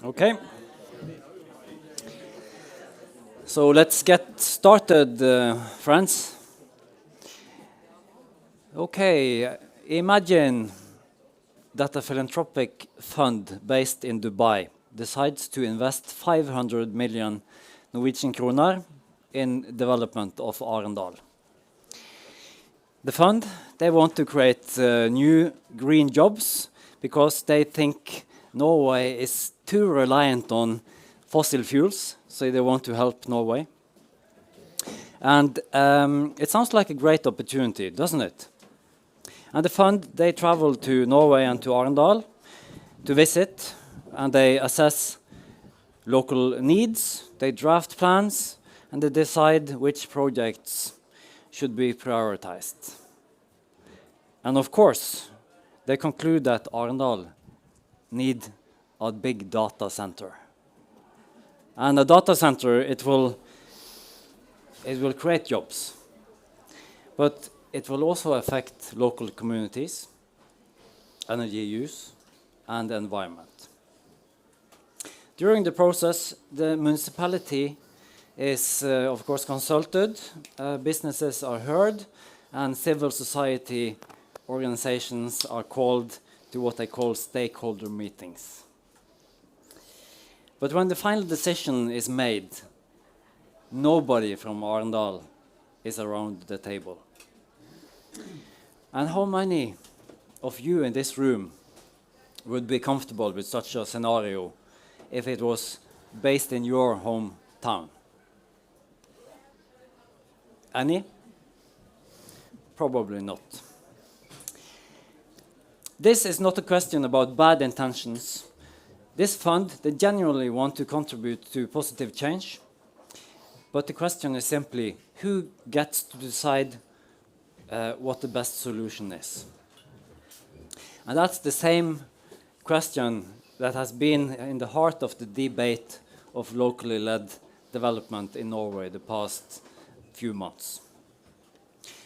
Okay. So let's get started, friends. Okay, imagine that a philanthropic fund based in Dubai decides to invest 500 million Norwegian kroner in development of Arendal. The fund, they want to create new green jobs because they think Norway is too reliant on fossil fuels, so they want to help Norway. And it sounds like a great opportunity, doesn't it? And the fund, they travel to Norway and to Arendal to visit, and they assess local needs, they draft plans, and they decide which projects should be prioritized. And of course, they conclude that Arendal need a big data center. And a data center, it will create jobs, but it will also affect local communities, energy use, and the environment. During the process, the municipality is, of course, consulted, businesses are heard, and civil society organizations are called to what they call stakeholder meetings. But when the final decision is made, nobody from Arendal is around the table. And how many of you in this room would be comfortable with such a scenario if it was based in your hometown? Any? Probably not. This is not a question about bad intentions. This fund, they genuinely want to contribute to positive change, but the question is simply, who gets to decide what the best solution is? And that's the same question that has been in the heart of the debate of locally led development in Norway the past few months.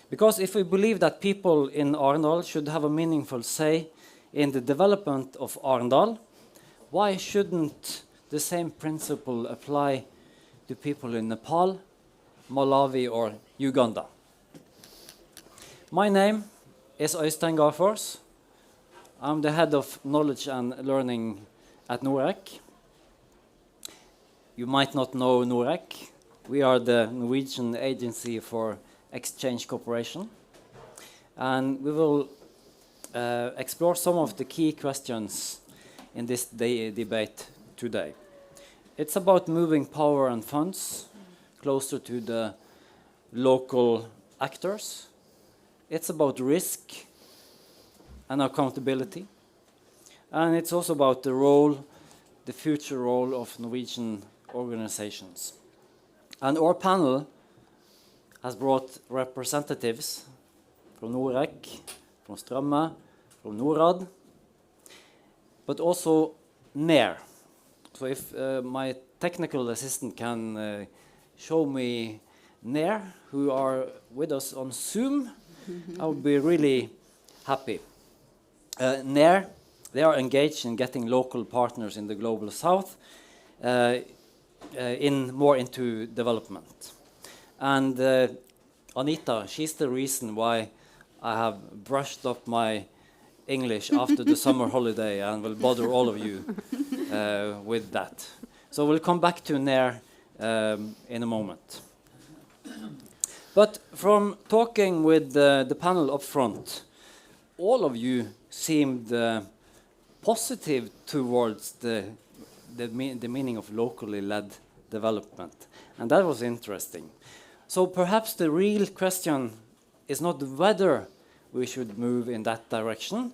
Because if we believe that people in Arendal should have a meaningful say in the development of Arendal, why shouldn't the same principle apply to people in Nepal, Malawi, or Uganda? My name is Øystein Garfors. I'm the head of knowledge and learning at Norec. You might not know Norec. We are the Norwegian Agency for Exchange Cooperation. And we will explore some of the key questions in this debate today. It's about moving power and funds closer to the local actors. It's about risk and accountability. And it's also about the role, the future role of Norwegian organizations. And our panel has brought representatives from Norec, from Strømme, from Norad, but also NER. So if my technical assistant can show me NER, who are with us on Zoom, I would be really happy. NER, they are engaged in getting local partners in the global south more into development. And Anita, she's the reason why I have brushed up my English after the summer holiday and will bother all of you with that. So we'll come back to NER in a moment. But from talking with the panel up front, all of you seemed positive towards the meaning of locally led development. And that was interesting. So perhaps the real question is not whether we should move in that direction,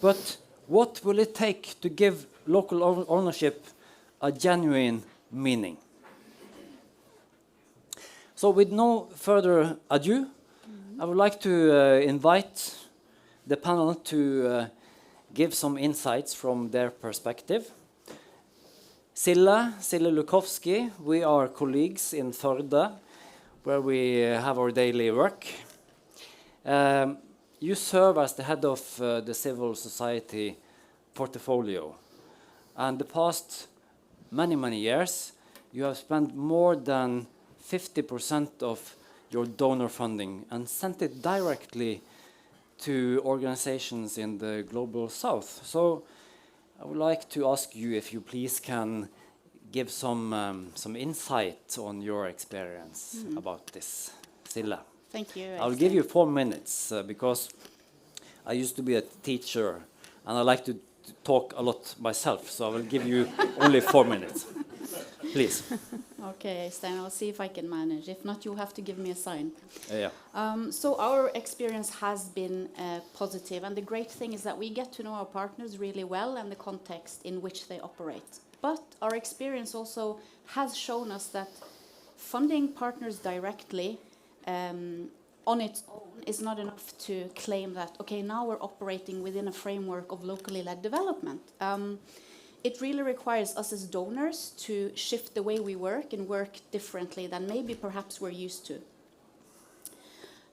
but what will it take to give local ownership a genuine meaning? So with no further ado, I would like to invite the panel to give some insights from their perspective. Sille Lukovsky, we are colleagues in Førde, where we have our daily work. You serve as the head of the civil society portfolio. And the past many, many years, you have spent more than 50% of your donor funding and sent it directly to organizations in the global south. So I would like to ask you if you please can give some insight on your experience about this. Sille. Thank you. I'll give you 4 minutes because I used to be a teacher and I like to talk a lot myself, so I will give you only 4 minutes. Please. Okay, Stein, I'll see if I can manage. If not, you'll have to give me a sign. Yeah. So our experience has been positive, and the great thing is that we get to know our partners really well and the context in which they operate. But our experience also has shown us that funding partners directly on its own is not enough to claim that, okay, now we're operating within a framework of locally led development. It really requires us as donors to shift the way we work and work differently than maybe perhaps we're used to.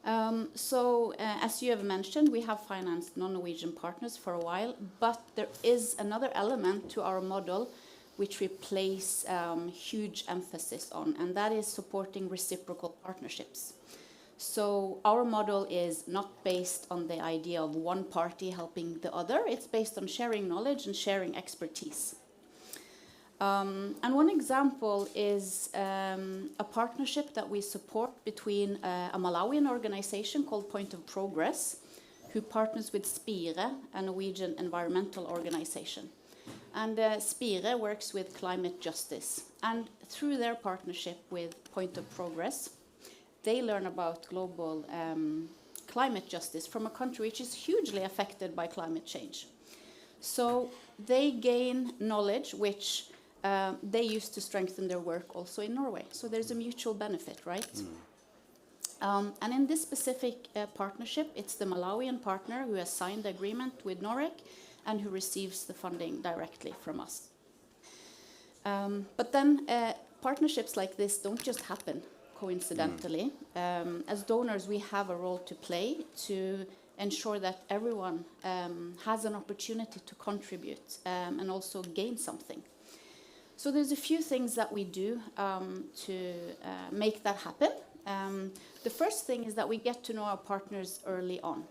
As you have mentioned, we have financed non-Norwegian partners for a while, but there is another element to our model which we place huge emphasis on, and that is supporting reciprocal partnerships. So our model is not based on the idea of one party helping the other. It's based on sharing knowledge and sharing expertise. And one example is a partnership that we support between a Malawian organization called Point of Progress, who partners with Smartere, a Norwegian environmental organization. And Smartere works with climate justice. And through their partnership with Point of Progress, they learn about global climate justice from a country which is hugely affected by climate change. So they gain knowledge which they use to strengthen their work also in Norway. So there's a mutual benefit, right? And in this specific partnership, it's the Malawian partner who has signed the agreement with Norec and who receives the funding directly from us. But then partnerships like this don't just happen coincidentally. As donors, we have a role to play to ensure that everyone has an opportunity to contribute and also gain something. So there's a few things that we do to make that happen. The first thing is that we get to know our partners early on.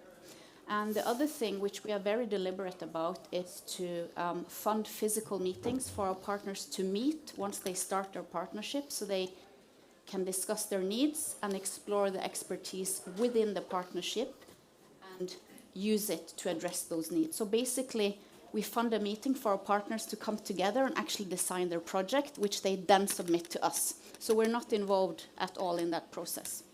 And the other thing, which we are very deliberate about, is to fund physical meetings for our partners to meet once they start their partnership, so they can discuss their needs and explore the expertise within the partnership and use it to address those needs. So basically, we fund a meeting for our partners to come together and actually design their project, which they then submit to us. So we're not involved at all in that process.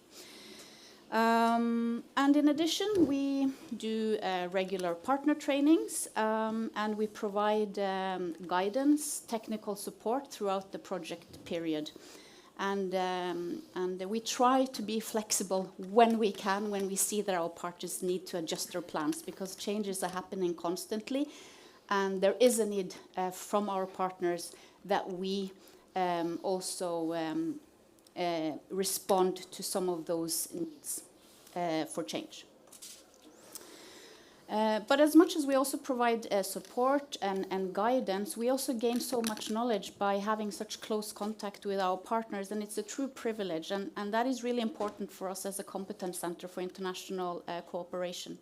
And in addition, we do regular partner trainings, and we provide guidance, technical support throughout the project period. And we try to be flexible when we can, when we see that our partners need to adjust their plans, because changes are happening constantly, and there is a need from our partners that we also respond to some of those needs for change. But as much as we also provide support and guidance, we also gain so much knowledge by having such close contact with our partners, and it's a true privilege, and that is really important for us as a competence center for international cooperation.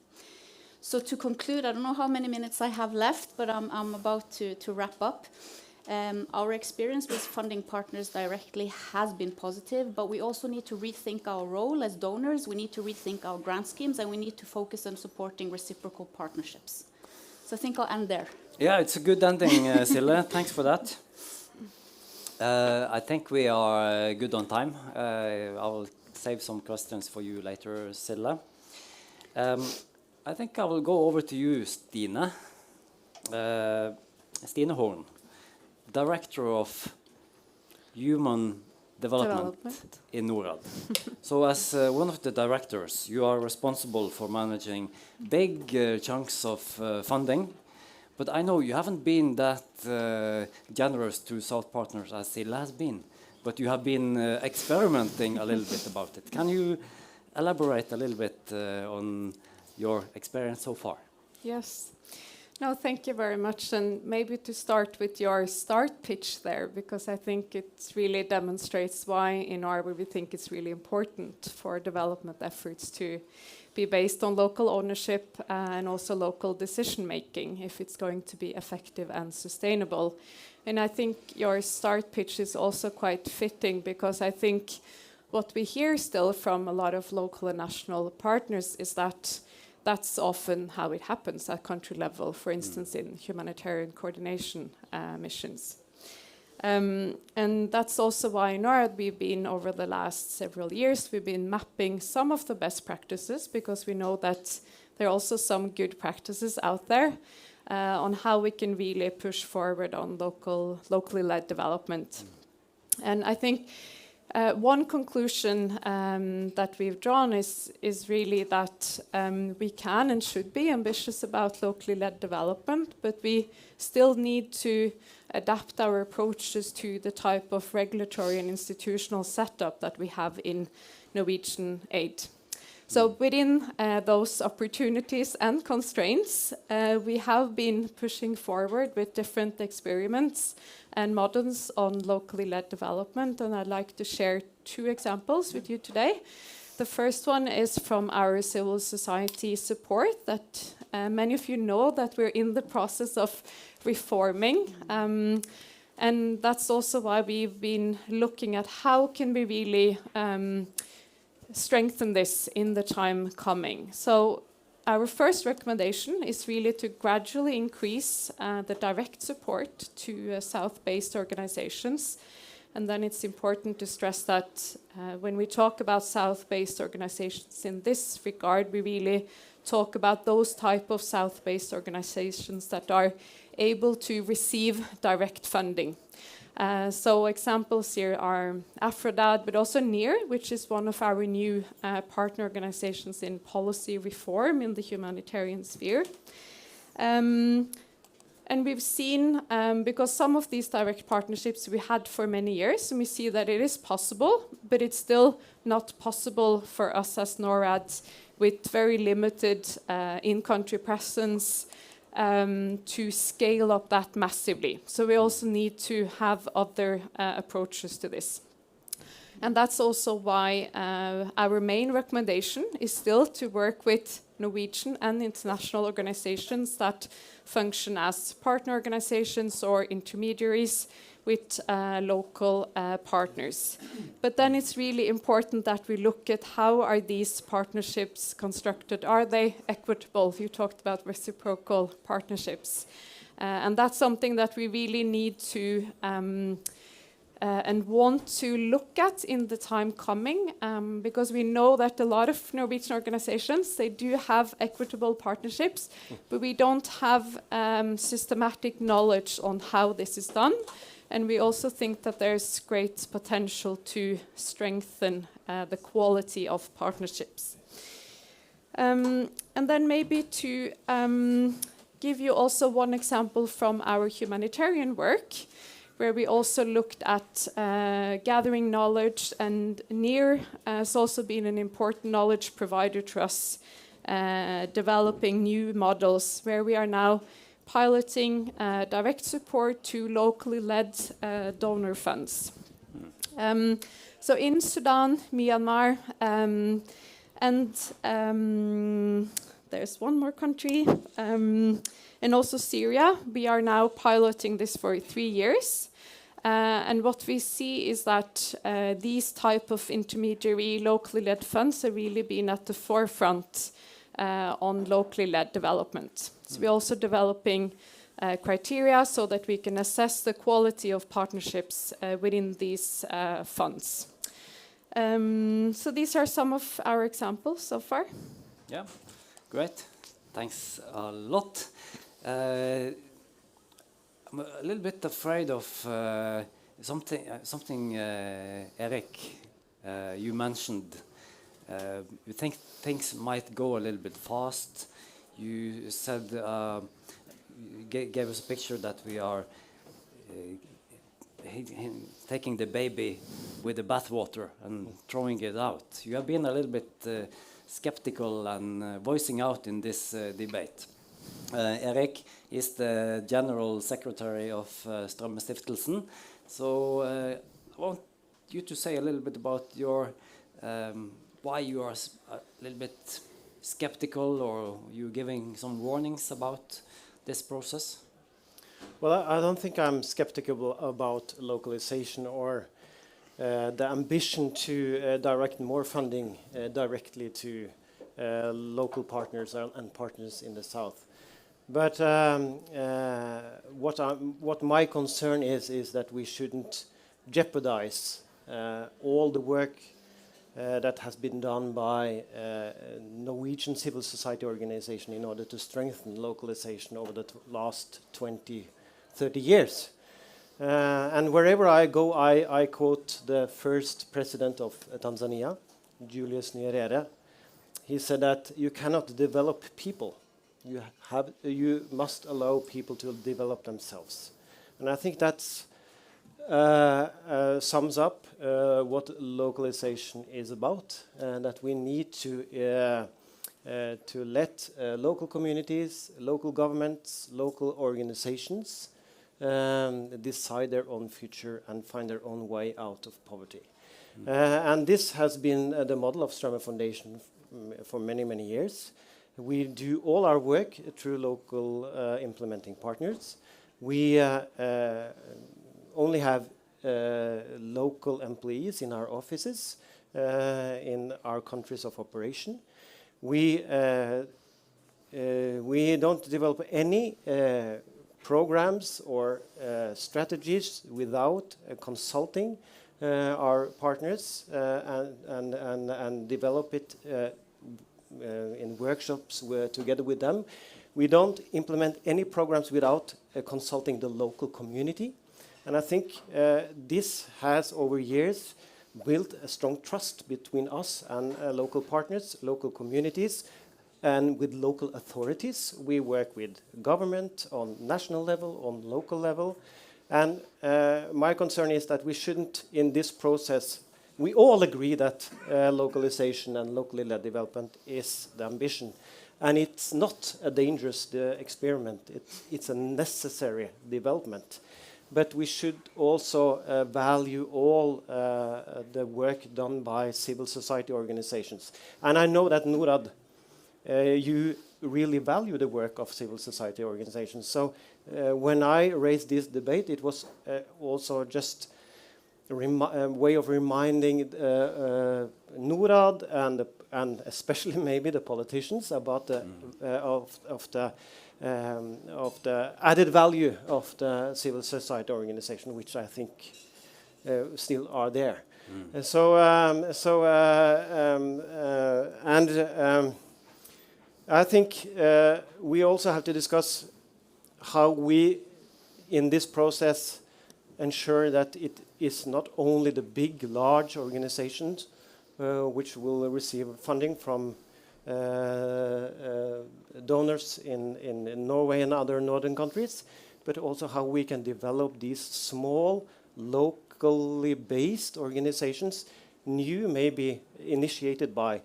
So to conclude, I don't know how many minutes I have left, but I'm about to wrap up. Our experience with funding partners directly has been positive, but we also need to rethink our role as donors, we need to rethink our grant schemes, and we need to focus on supporting reciprocal partnerships. So I think I'll end there. Yeah, it's a good ending, Sille. Thanks for that. I think we are good on time. I will save some questions for you later, Sille. I think I will go over to you, Stine. Stine Horn, Director of Human Development in Norec. So as one of the directors, you are responsible for managing big chunks of funding. But I know you haven't been that generous to South partners as Sille has been. But you have been experimenting a little bit about it. Can you elaborate a little bit on your experience so far? Yes. No, thank you very much. And maybe to start with your start pitch there, because I think it really demonstrates why in Norway we think it's really important for development efforts to be based on local ownership and also local decision making if it's going to be effective and sustainable. And I think your start pitch is also quite fitting, because I think what we hear still from a lot of local and national partners is that that's often how it happens at country level, for instance, in humanitarian coordination missions. And that's also why in Norec we've been, over the last several years, we've been mapping some of the best practices, because we know that there are also some good practices out there on how we can really push forward on locally led development. And I think one conclusion that we've drawn is really that we can and should be ambitious about locally led development, but we still need to adapt our approaches to the type of regulatory and institutional setup that we have in Norwegian aid. So within those opportunities and constraints, we have been pushing forward with different experiments and models on locally led development, and I'd like to share 2 examples with you today. The first one is from our civil society support that many of you know that we're in the process of reforming. And that's also why we've been looking at how can we really strengthen this in the time coming. So our first recommendation is really to gradually increase the direct support to South-based organizations. And then it's important to stress that when we talk about South-based organizations in this regard, we really talk about those type of South-based organizations that are able to receive direct funding. So examples here are Aphrodite, but also NEAR, which is one of our new partner organizations in policy reform in the humanitarian sphere. And we've seen, because some of these direct partnerships we had for many years, and we see that it is possible, but it's still not possible for us as NORAD with very limited in-country presence to scale up that massively. So we also need to have other approaches to this. And that's also why our main recommendation is still to work with Norwegian and international organizations that function as partner organizations or intermediaries with local partners. But then it's really important that we look at how are these partnerships constructed. Are they equitable? You talked about reciprocal partnerships. And that's something that we really need to and want to look at in the time coming, because we know that a lot of Norwegian organizations, they do have equitable partnerships, but we don't have systematic knowledge on how this is done. And we also think that there's great potential to strengthen the quality of partnerships. And then maybe to give you also one example from our humanitarian work, where we also looked at gathering knowledge, and NEAR has also been an important knowledge provider to us, developing new models, where we are now piloting direct support to locally led donor funds. So in Sudan, Myanmar, and there's one more country, and also Syria, we are now piloting this for 3 years. And what we see is that these type of intermediary locally led funds have really been at the forefront on locally led development. So we're also developing criteria so that we can assess the quality of partnerships within these funds. So these are some of our examples so far. Yeah, great. Thanks a lot. I'm a little bit afraid of something Erik, you mentioned. You think things might go a little bit fast. You said, gave us a picture that we are taking the baby with the bathwater and throwing it out. You have been a little bit skeptical and voicing out in this debate. Erik, He's the General Secretary of Strømmestiftelsen. So I want you to say a little bit about your why you are a little bit skeptical, or you giving some warnings about this process. Well, I don't think I'm skeptical about localization or the ambition to direct more funding directly to local partners and partners in the South. But what my concern is that we shouldn't jeopardize all the work that has been done by Norwegian civil society organization in order to strengthen localization over the last 20, 30 years. And wherever I go, I quote the first president of Tanzania, Julius Nyerere. He said that you cannot develop people. You must allow people to develop themselves. And I think that's sums up what localization is about, and that we need to let local communities, local governments, local organizations decide their own future and find their own way out of poverty. And this has been the model of Strømme Foundation for many, many years. We do all our work through local implementing partners. We only have local employees in our offices in our countries of operation. We don't develop any programs or strategies without consulting our partners and develop it in workshops together with them. We don't implement any programs without consulting the local community. And I think this has, over years, built a strong trust between us and local partners, local communities, and with local authorities. We work with government on national level, on local level. And my concern is that we shouldn't, in this process, we all agree that localization and locally led development is the ambition. And it's not a dangerous experiment. It's a necessary development. But we should also value all the work done by civil society organizations. And I know that Norad, you really value the work of civil society organizations. So when I raised this debate, it was also just a way of reminding Norad and especially maybe the politicians about the of the added value of the civil society organization, which I think still are there. I think we also have to discuss how we, in this process, ensure that it is not only the big, large organizations which will receive funding from donors in Norway and other northern countries, but also how we can develop these small, locally based organizations, new, maybe initiated by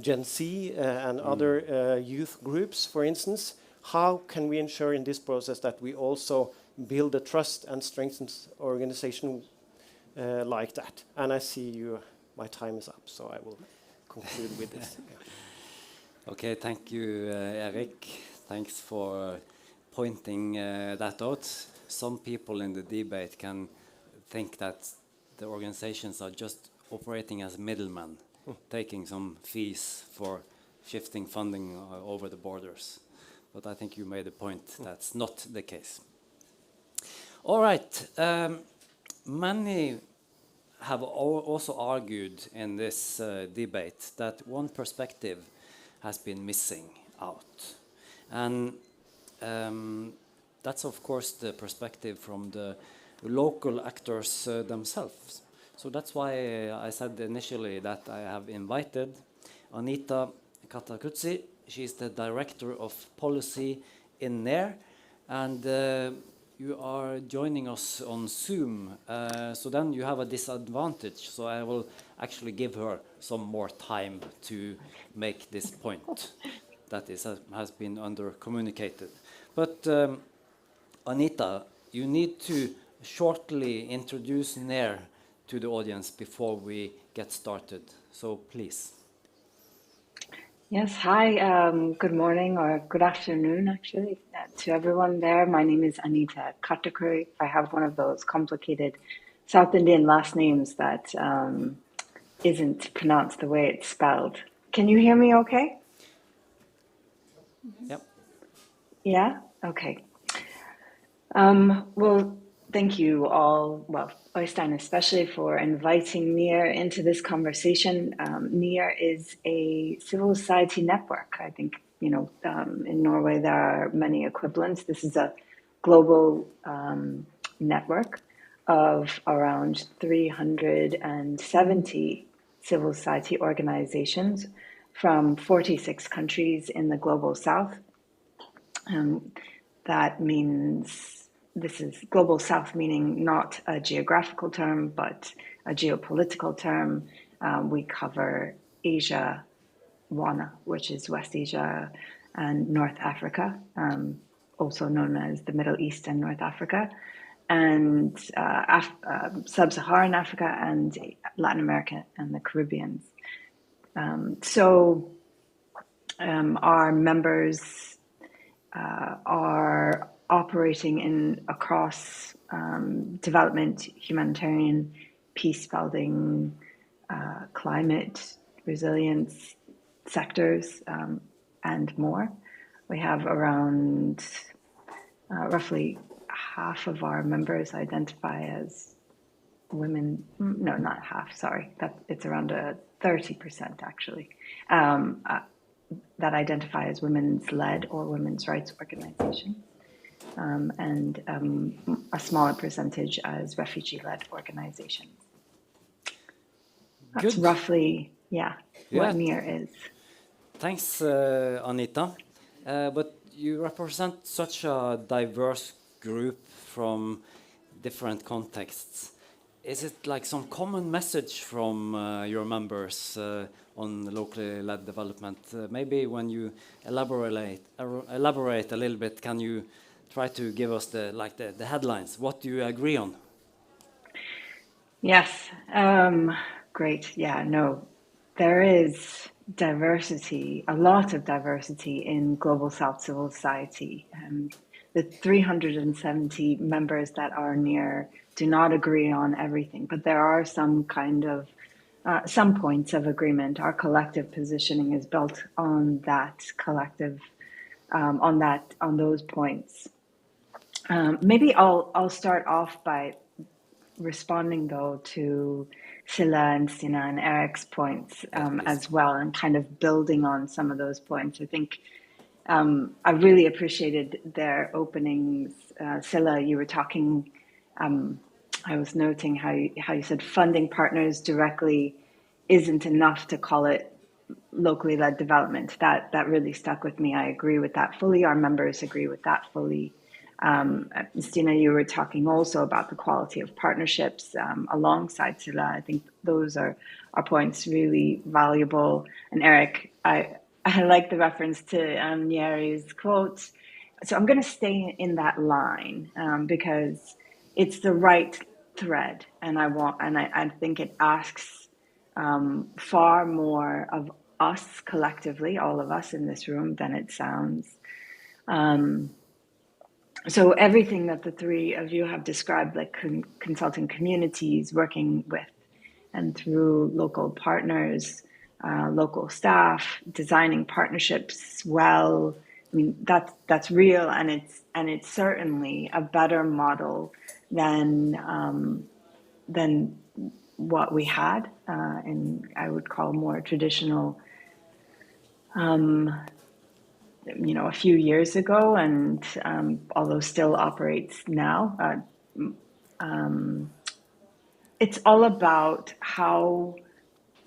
Gen Z and other youth groups, for instance. How can we ensure in this process that we also build a trust and strengthen organization like that? And I see my time is up, so I will conclude with this. Okay, thank you, Erik. Thanks for pointing that out. Some people in the debate can think that the organizations are just operating as middlemen, taking some fees for shifting funding over the borders. But I think you made a point that's not the case. All right. Many have also argued in this debate that one perspective has been missing out. And that's, of course, the perspective from the local actors themselves. So that's why I said initially that I have invited Anita Katakutsi. She's the Director of Policy in NER. And you are joining us on Zoom. So then you have a disadvantage. So I will actually give her some more time to make this point. that has been under-communicated. But Anita, you need to shortly introduce NER to the audience before we get started. So please. Yes, hi, good morning or good afternoon, actually, to everyone there. My name is Anita Katakuri. I have one of those complicated South Indian last names that isn't pronounced the way it's spelled. Can you hear me okay? Yep. Yeah? Okay. Well, thank you all, well, Øystein especially, for inviting NER into this conversation. NER is a civil society network. I think, in Norway there are many equivalents. This is a global network of around 370 civil society organizations from 46 countries in the global south. That means this is global south, meaning not a geographical term, but a geopolitical term. We cover Asia, WANA, which is West Asia, and North Africa, also known as the Middle East and North Africa, and Sub-Saharan Africa and Latin America and the Caribbean. Our members are operating across development, humanitarian, peace building, climate resilience sectors, and more. We have around roughly half of our members identify as women. No, not half, sorry. It's around 30% actually. That identify as women's led or women's rights organizations, and a smaller percentage as refugee led organizations. That's Good. roughly, what NER is. Thanks, Anita. But you represent such a diverse group from different contexts. Is it like some common message from your members on locally led development? Maybe when you elaborate a little bit, can you try to give us the headlines? What do you agree on? Yes, great. Yeah, no, there is diversity, a lot of diversity in Global South civil society. The 370 members that are NER do not agree on everything, but there are some points of agreement. Our collective positioning is built on that collective, on those points. Maybe I'll start off by responding though to Silla and Stina and Eric's points as well, and kind of building on some of those points. I think I really appreciated their openings. Silla, you were talking, I was noting how you said funding partners directly isn't enough to call it locally led development. That really stuck with me. I agree with that fully. Our members agree with that fully. Stina, you were talking also about the quality of partnerships alongside Silla. I think those are points really valuable. And Eric, I like the reference to Njeri's quote. So I'm going to stay in that line because it's the right thread, and I think it asks far more of us collectively, all of us in this room, than it sounds. So everything that the three of you have described, like consulting communities, working with and through local partners, local staff, designing partnerships well, I mean, that's real, and it's certainly a better model than what we had in, I would call, more traditional, a few years ago, and although still operates now. It's all about how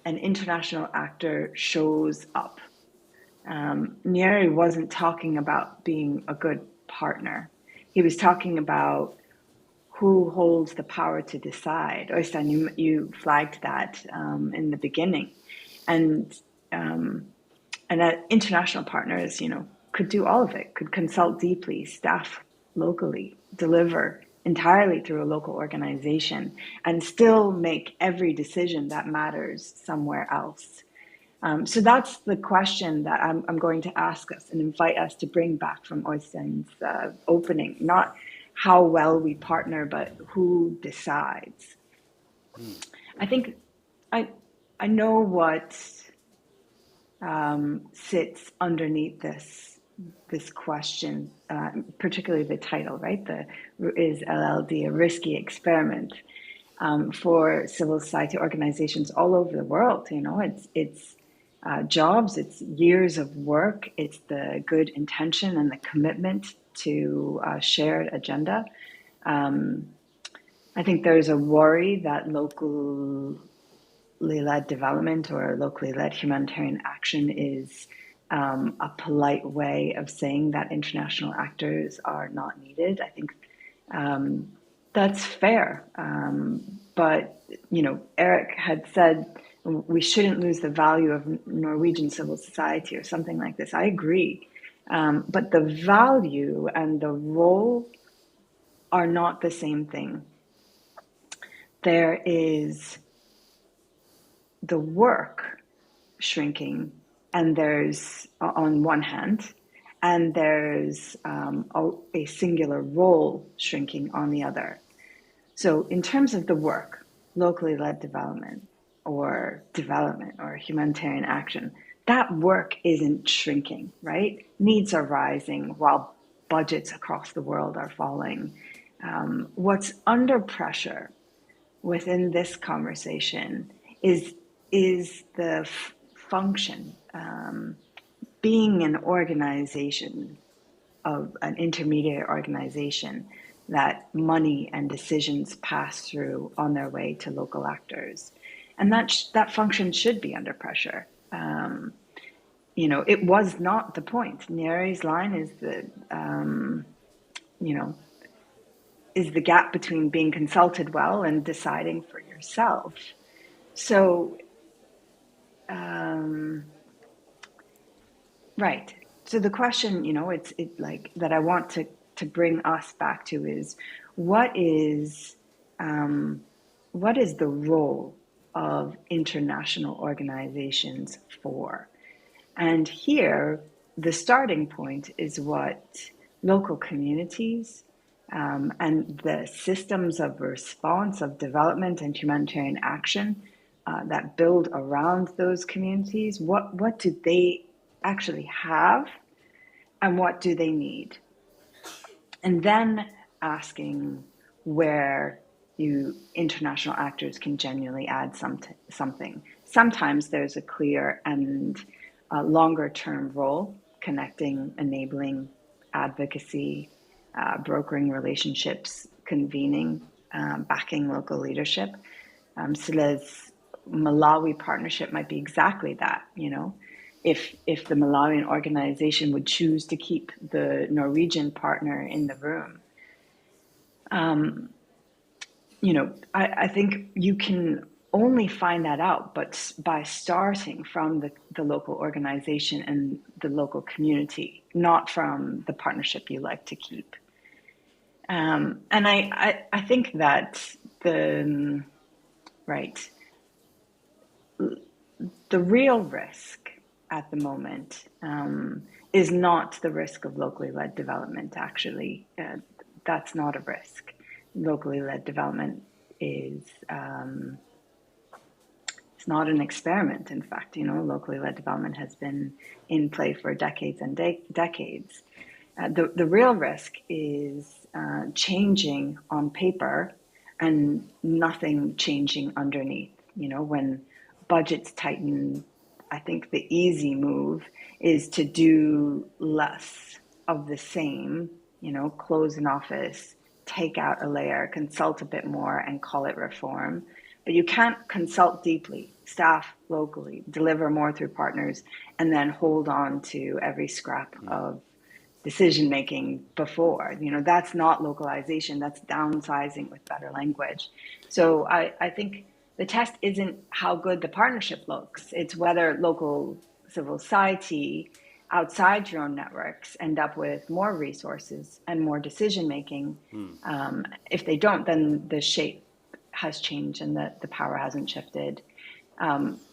an international actor shows up. Njeri wasn't talking about being a good partner. He was talking about who holds the power to decide. Øystein, you flagged that in the beginning. And and that international partners, could do all of it, could consult deeply, staff locally, deliver entirely through a local organization, and still make every decision that matters somewhere else. So that's the question that I'm going to ask us and invite us to bring back from Øystein's opening. Not how well we partner, but who decides. I think I know what sits underneath this question, particularly the title, right? Is LLD a risky experiment for civil society organizations all over the world? It's jobs, it's years of work, it's the good intention and the commitment to a shared agenda. I think there's a worry that locally led development or locally led humanitarian action is a polite way of saying that international actors are not needed. I think that's fair. But, Eric had said we shouldn't lose the value of Norwegian civil society or something like this. I agree. But the value and the role are not the same thing. There is the work shrinking, and there's, on one hand, and there's a singular role shrinking on the other. So in terms of the work, locally led development or humanitarian action, that work isn't shrinking, right? Needs are rising while budgets across the world are falling. What's under pressure within this conversation is the function, being an organization, of an intermediate organization that money and decisions pass through on their way to local actors. And that function should be under pressure. It was not the point. Neri's line is is the gap between being consulted well and deciding for yourself. So, right. So the question, it's like that I want to bring us back to is what is the role of international organizations for? And here, the starting point is what local communities and the systems of response, of development and humanitarian action that build around those communities, what do they actually have and what do they need? And then asking where international actors can genuinely add something. Sometimes there's a clear and longer-term role, connecting, enabling, advocacy, brokering relationships, convening, backing local leadership. Sile's Malawi partnership might be exactly that, If the Malawian organization would choose to keep the Norwegian partner in the room, I think you can only find that out, but by starting from the local organization and the local community, not from the partnership you like to keep. And I think that the real risk at the moment is not the risk of locally led development, actually. That's not a risk. Locally led development is it's not an experiment. In fact, locally led development has been in play for decades and decades. The real risk is changing on paper and nothing changing underneath. When budgets tighten, I think the easy move is to do less of the same, close an office, take out a layer, consult a bit more, and call it reform. But you can't consult deeply, staff locally, deliver more through partners, and then hold on to every scrap of decision-making before. That's not localization, that's downsizing with better language. So I think the test isn't how good the partnership looks, it's whether local civil society outside your own networks end up with more resources and more decision making. If they don't, then the shape has changed and the power hasn't shifted.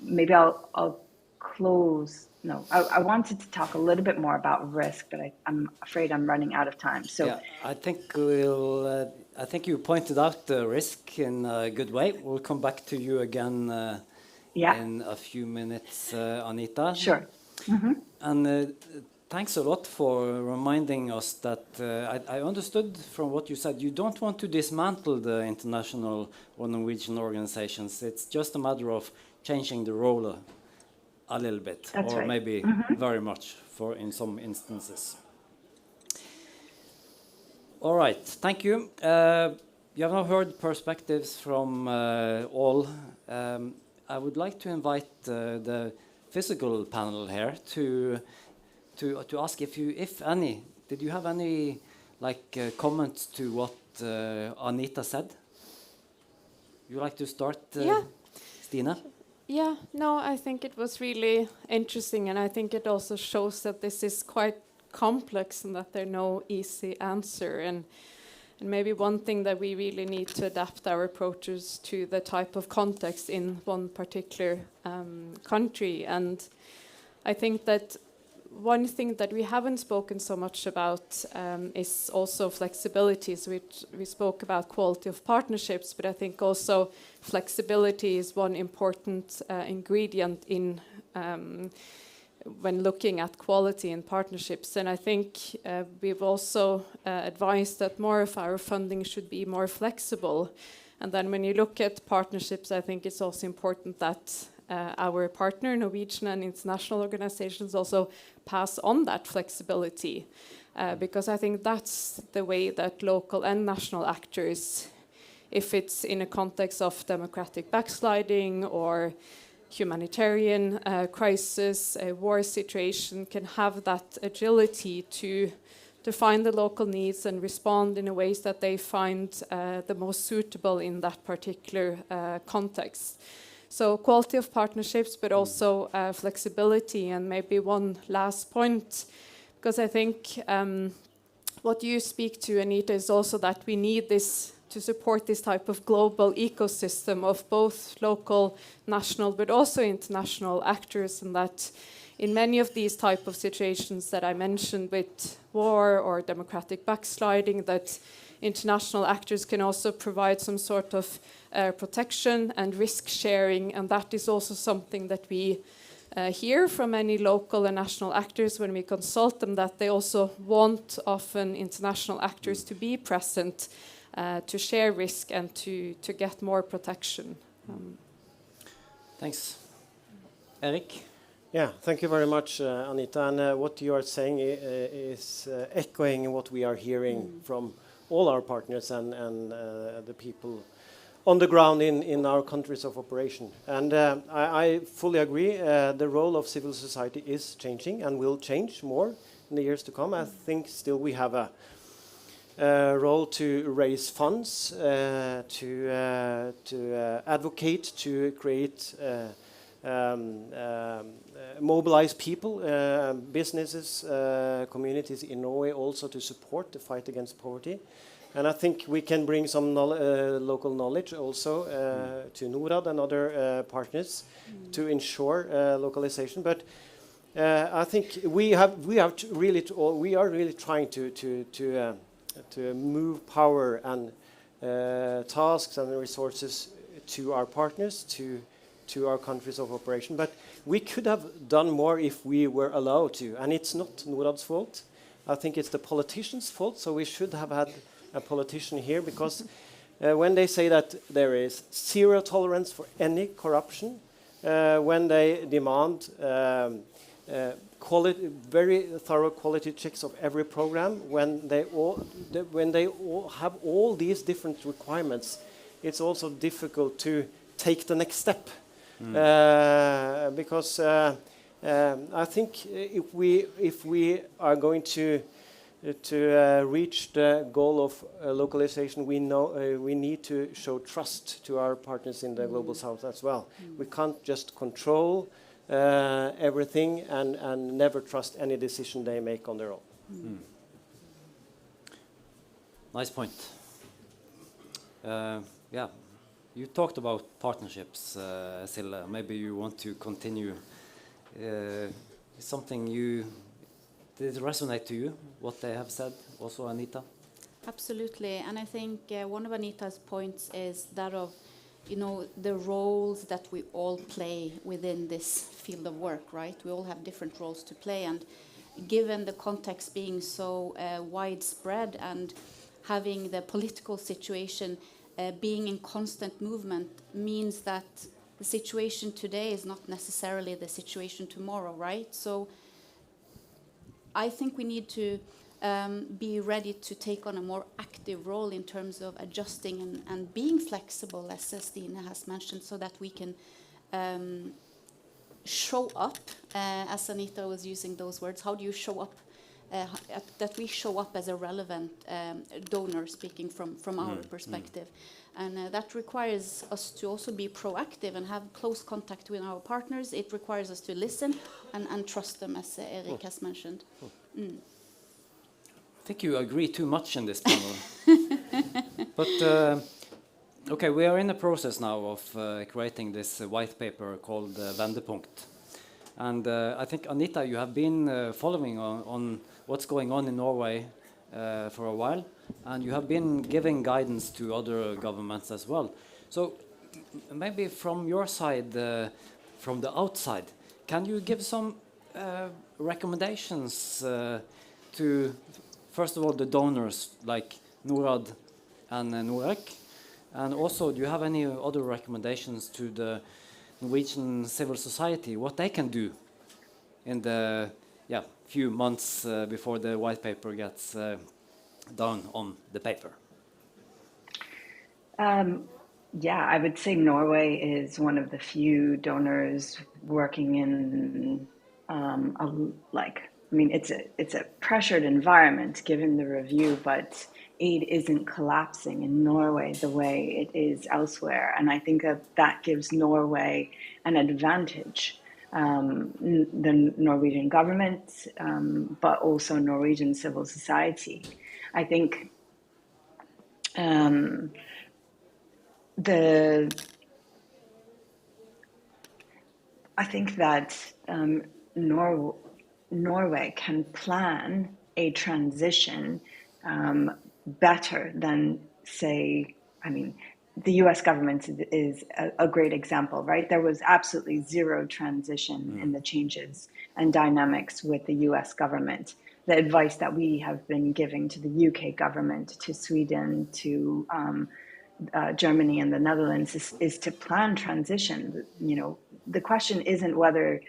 Maybe I'll close. No, I wanted to talk a little bit more about risk, but I'm afraid I'm running out of time. So yeah, I think we'll. I think you pointed out the risk in a good way. We'll come back to you again in a few minutes, Anita. Sure. And thanks a lot for reminding us that I understood from what you said, you don't want to dismantle the international or Norwegian organizations. It's just a matter of changing the role a little bit, That's or right. maybe very much in some instances. All right, thank you. You have now heard perspectives from all. I would like to invite the physical panel here to ask if any, did you have any comments to what Anita said? You like to start, Stine? Yeah, no, I think it was really interesting, and I think it also shows that this is quite complex and that there's no easy answer. And maybe one thing that we really need to adapt our approaches to the type of context in one particular country. And I think that one thing that we haven't spoken so much about is also flexibility. So we spoke about quality of partnerships, but I think also flexibility is one important ingredient in when looking at quality in partnerships. And I think we've also advised that more of our funding should be more flexible. And then when you look at partnerships, I think it's also important that our partner, Norwegian and international organizations, also pass on that flexibility. Because I think that's the way that local and national actors, if it's in a context of democratic backsliding or humanitarian crisis, a war situation, can have that agility to find the local needs and respond in a ways that they find the most suitable in that particular context. So quality of partnerships, but also flexibility. And maybe one last point, because I think what you speak to, Anita, is also that we need this to support this type of global ecosystem of both local, national, but also international actors, and that in many of these type of situations that I mentioned with war or democratic backsliding, that international actors can also provide some sort of protection and risk sharing, and that is also something that we hear from many local and national actors when we consult them, that they also want often international actors to be present to share risk and to get more protection. Thanks. Eric? Yeah, thank you very much, Anita. And what you are saying is echoing what we are hearing from all our partners and the people on the ground in our countries of operation. And I fully agree. The role of civil society is changing and will change more in the years to come. I think still we have a role to raise funds, to advocate, to create, mobilize people, businesses, communities in Norway also to support the fight against poverty. And I think we can bring some local knowledge also to Norad and other partners to ensure localization. But I think we are really trying to move power and tasks and resources to our partners, to our countries of operation. But we could have done more if we were allowed to. And it's not Norad's fault. I think it's the politicians' fault. So we should have had a politician here, because when they say that there is zero tolerance for any corruption, when they demand very thorough quality checks of every program, when they all have all these different requirements, it's also difficult to take the next step. Because I think if we are going to reach the goal of localization, we need to show trust to our partners in the global south as well. We can't just control everything and never trust any decision they make on their own. Nice point. Yeah, you talked about partnerships, Sille. Maybe you want to continue. Something did it resonate to you, what they have said, also Anita? Absolutely, and I think one of Anita's points is that of, the roles that we all play within this field of work, right? We all have different roles to play, and given the context being so widespread and having the political situation being in constant movement means that the situation today is not necessarily the situation tomorrow, right? So I think we need to be ready to take on a more active role in terms of adjusting and being flexible, as Stine has mentioned, so that we can show up, as Anita was using those words. How do you show up? That we show up as a relevant donor, speaking from our perspective. And that requires us to also be proactive and have close contact with our partners. It requires us to listen and trust them, as Erik has mentioned. I think you agree too much in this panel. But, okay, we are in the process now of creating this white paper called Vendepunkt. And I think, Anita, you have been following on what's going on in Norway for a while, and you have been giving guidance to other governments as well. So maybe from your side, from the outside, can you give some recommendations to, first of all, the donors like Norad and Norec? And also, do you have any other recommendations to the Norwegian civil society, what they can do in the few months before the white paper gets done on the paper? Yeah, I would say Norway is one of the few donors working in it's a pressured environment given the review, but aid isn't collapsing in Norway the way it is elsewhere. And I think that gives Norway an advantage. The Norwegian government, but also Norwegian civil society. I think that Norway can plan a transition better than, say, the US government is a great example, right? There was absolutely zero transition in the changes and dynamics with the US government. The advice that we have been giving to the UK government, to Sweden, to Germany and the Netherlands is to plan transition. The question isn't whether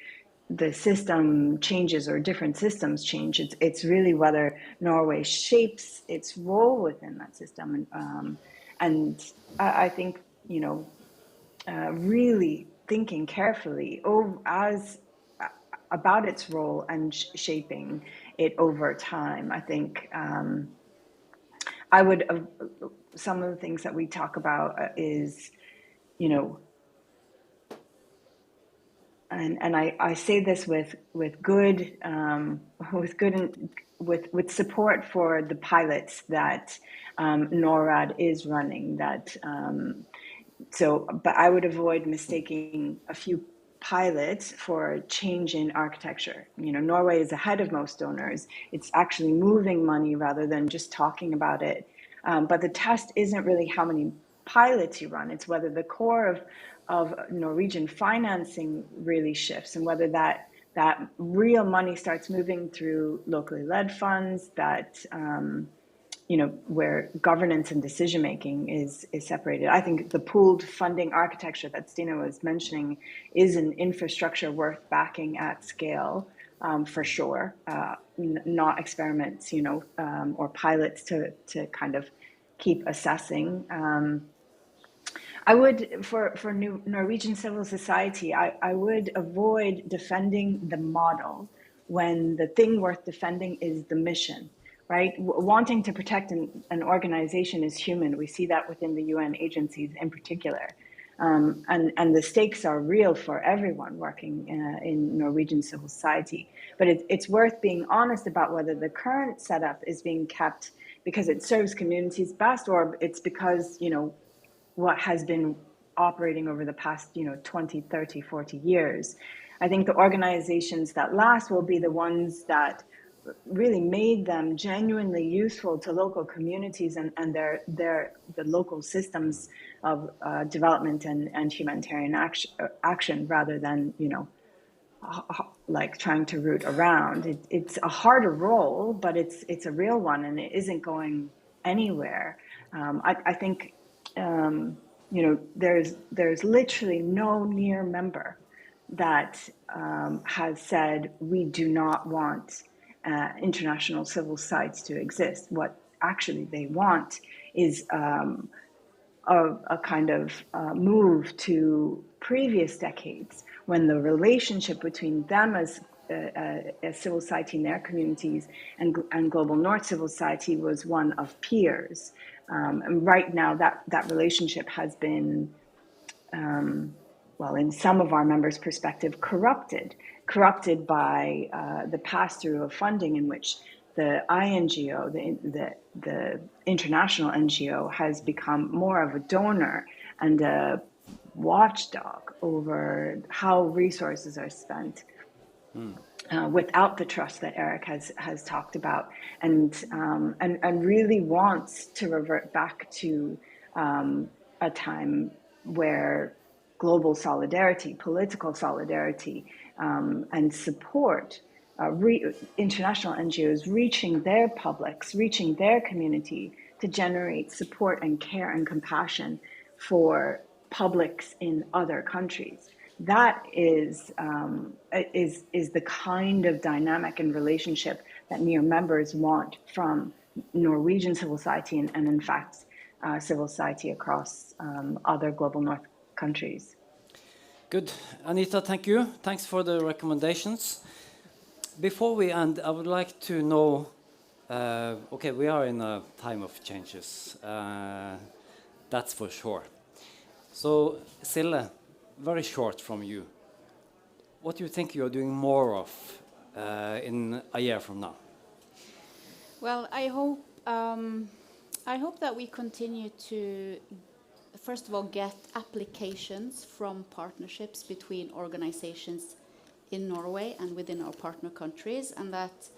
the system changes or different systems change. It's really whether Norway shapes its role within that system. And I think, really thinking carefully about its role and shaping it over time. I think I would, some of the things that we talk about is, and I say this with support for the pilots that NORAD is running. But I would avoid mistaking a few pilots for change in architecture. Norway is ahead of most donors. It's actually moving money rather than just talking about it. But the test isn't really how many pilots you run. It's whether the core of Norwegian financing really shifts, and whether that real money starts moving through locally led funds, that where governance and decision making is separated. I think the pooled funding architecture that Stine was mentioning is an infrastructure worth backing at scale, for sure. Not experiments, or pilots to kind of keep assessing. I would, for Norwegian civil society, I would avoid defending the model when the thing worth defending is the mission, right? Wanting to protect an organization is human. We see that within the UN agencies in particular. And the stakes are real for everyone working in Norwegian civil society. But it's worth being honest about whether the current setup is being kept because it serves communities best, or it's because, what has been operating over the past, 20, 30, 40 years. I think the organizations that last will be the ones that really made them genuinely useful to local communities and the local systems of development and humanitarian action rather than, like trying to root around. It's a harder role, but it's a real one, and it isn't going anywhere. I think, there's literally no near member that has said we do not want international civil society to exist. What actually they want is a kind of move to previous decades when the relationship between them as civil society in their communities and global North civil society was one of peers. And right now that relationship has been, in some of our members' perspective, corrupted by the pass-through of funding in which the INGO, the international NGO, has become more of a donor and a watchdog over how resources are spent. Without the trust that Eric has talked about, and really wants to revert back to a time where global solidarity, political solidarity, and support, international NGOs reaching their publics, reaching their community to generate support and care and compassion for publics in other countries. That is the kind of dynamic and relationship that near members want from Norwegian civil society and in fact, civil society across other global North countries. Good. Anita, thank you. Thanks for the recommendations. Before we end, I would like to know, okay, we are in a time of changes. That's for sure. So, Sille, very short from you. What do you think you're doing more of in a year from now? Well, I hope that we continue to, first of all, get applications from partnerships between organizations in Norway and within our partner countries, and that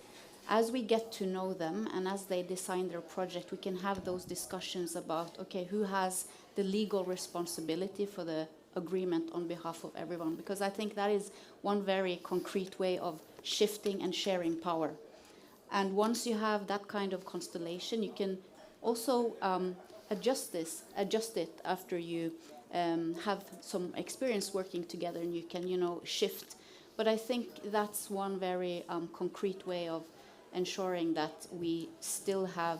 as we get to know them and as they design their project, we can have those discussions about, okay, who has the legal responsibility for the agreement on behalf of everyone, because I think that is one very concrete way of shifting and sharing power. And once you have that kind of constellation, you can also adjust it after you have some experience working together, and you can, shift. But I think that's one very concrete way of ensuring that we still have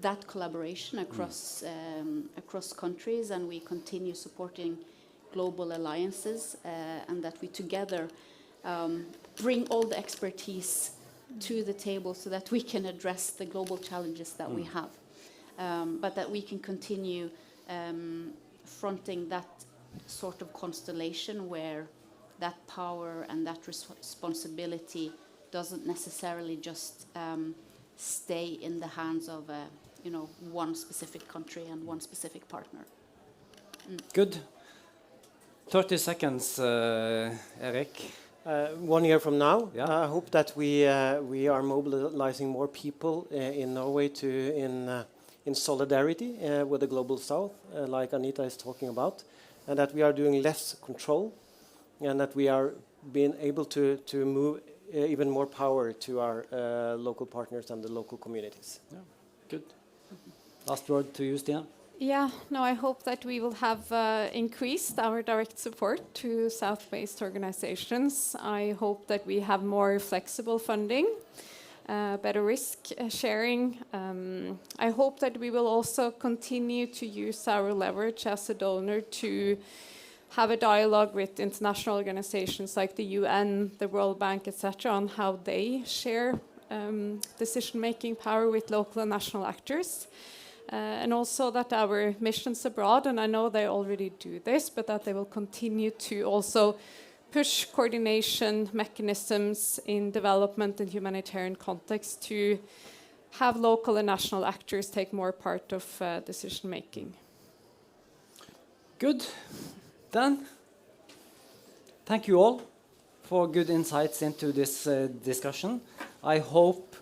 that collaboration across countries, and we continue supporting global alliances, and that we together bring all the expertise to the table so that we can address the global challenges that we have, but that we can continue fronting that sort of constellation where that power and that responsibility doesn't necessarily just stay in the hands of one specific country and one specific partner. Good. 30 seconds, Eric. 1 year from now, Yeah. I hope that we are mobilizing more people in Norway in solidarity with the global south, like Anita is talking about, and that we are doing less control, and that we are being able to move even more power to our local partners and the local communities. Yeah. Good. Last word to you, Stina. Yeah, no, I hope that we will have increased our direct support to South-based organizations. I hope that we have more flexible funding, better risk sharing. I hope that we will also continue to use our leverage as a donor to have a dialogue with international organizations like the UN, the World Bank, etc., on how they share decision-making power with local and national actors. and also that our missions abroad, and I know they already do this, but that they will continue to also push coordination mechanisms in development and humanitarian context to have local and national actors take more part of decision making. Good. Then, thank you all for good insights into this discussion. I hope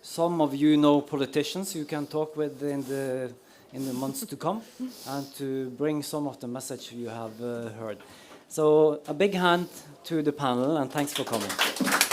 some of you know politicians you can talk with in the months to come, and to bring some of the message you have heard. So a big hand to the panel, and thanks for coming.